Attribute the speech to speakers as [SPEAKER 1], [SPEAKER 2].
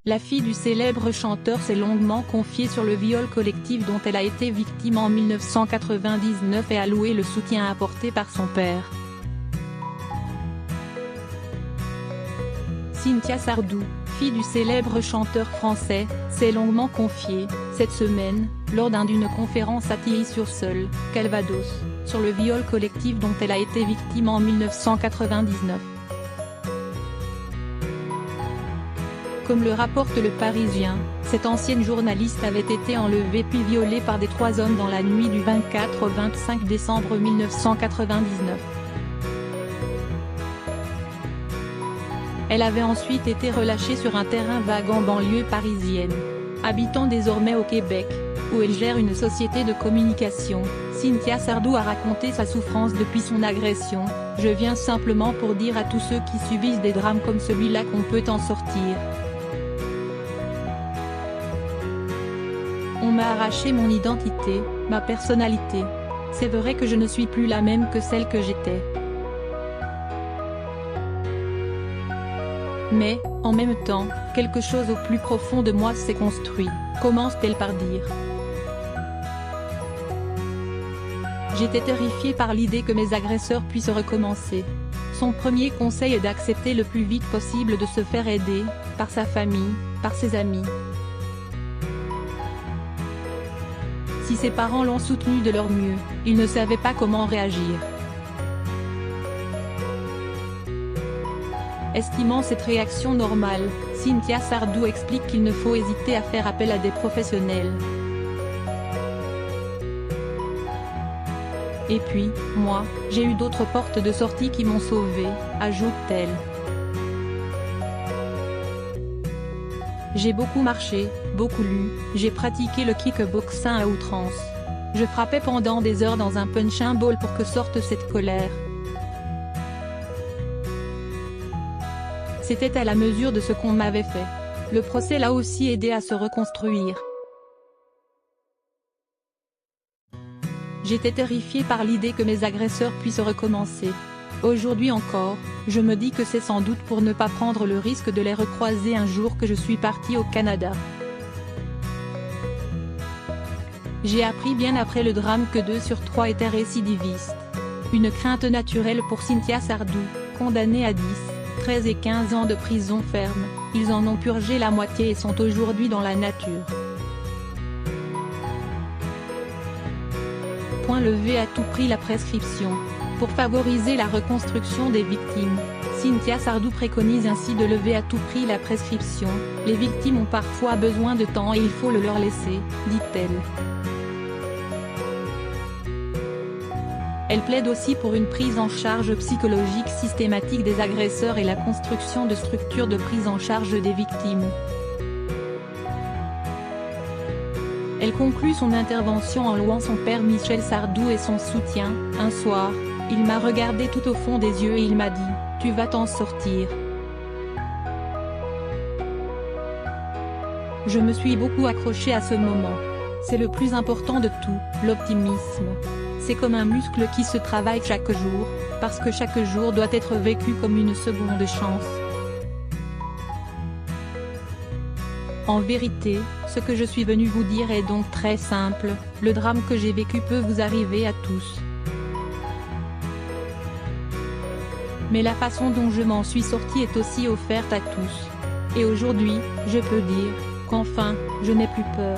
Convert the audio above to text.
[SPEAKER 1] La fille du célèbre chanteur s'est longuement confiée sur le viol collectif dont elle a été victime en 1999 et a loué le soutien apporté par son père. Cynthia Sardou, fille du célèbre chanteur français, s'est longuement confiée, cette semaine, lors d'une conférence à Tilly-sur-Seulles, Calvados, sur le viol collectif dont elle a été victime en 1999. Comme le rapporte Le Parisien, cette ancienne journaliste avait été enlevée puis violée par des 3 hommes dans la nuit du 24 au 25 décembre 1999. Elle avait ensuite été relâchée sur un terrain vague en banlieue parisienne. Habitant désormais au Québec, où elle gère une société de communication, Cynthia Sardou a raconté sa souffrance depuis son agression. « Je viens simplement pour dire à tous ceux qui subissent des drames comme celui-là qu'on peut en sortir. On m'a arraché mon identité, ma personnalité. C'est vrai que je ne suis plus la même que celle que j'étais. Mais, en même temps, quelque chose au plus profond de moi s'est construit, commence-t-elle par dire. J'étais terrifiée par l'idée que mes agresseurs puissent recommencer. Son premier conseil est d'accepter le plus vite possible de se faire aider, par sa famille, par ses amis. Si ses parents l'ont soutenu de leur mieux, ils ne savaient pas comment réagir. Estimant cette réaction normale, Cynthia Sardou explique qu'il ne faut hésiter à faire appel à des professionnels. Et puis, moi, j'ai eu d'autres portes de sortie qui m'ont sauvée, ajoute-t-elle. J'ai beaucoup marché, beaucoup lu, j'ai pratiqué le kickboxing à outrance. Je frappais pendant des heures dans un punching ball pour que sorte cette colère. C'était à la mesure de ce qu'on m'avait fait. Le procès l'a aussi aidé à se reconstruire. J'étais terrifiée par l'idée que mes agresseurs puissent recommencer. Aujourd'hui encore, je me dis que c'est sans doute pour ne pas prendre le risque de les recroiser un jour que je suis partie au Canada. J'ai appris bien après le drame que 2 sur 3 étaient récidivistes. Une crainte naturelle pour Cynthia Sardou, condamnée à 10, 13 et 15 ans de prison ferme, ils en ont purgé la moitié et sont aujourd'hui dans la nature. Point levé à tout prix la prescription. Pour favoriser la reconstruction des victimes, Cynthia Sardou préconise ainsi de lever à tout prix la prescription. Les victimes ont parfois besoin de temps et il faut le leur laisser, dit-elle. Elle plaide aussi pour une prise en charge psychologique systématique des agresseurs et la construction de structures de prise en charge des victimes. Elle conclut son intervention en louant son père Michel Sardou et son soutien. « Un soir, il m'a regardé tout au fond des yeux et il m'a dit « Tu vas t'en sortir ». Je me suis beaucoup accrochée à ce moment. C'est le plus important de tout, l'optimisme. C'est comme un muscle qui se travaille chaque jour, parce que chaque jour doit être vécu comme une seconde chance. En vérité, ce que je suis venue vous dire est donc très simple, le drame que j'ai vécu peut vous arriver à tous. Mais la façon dont je m'en suis sortie est aussi offerte à tous. Et aujourd'hui, je peux dire, qu'enfin, je n'ai plus peur.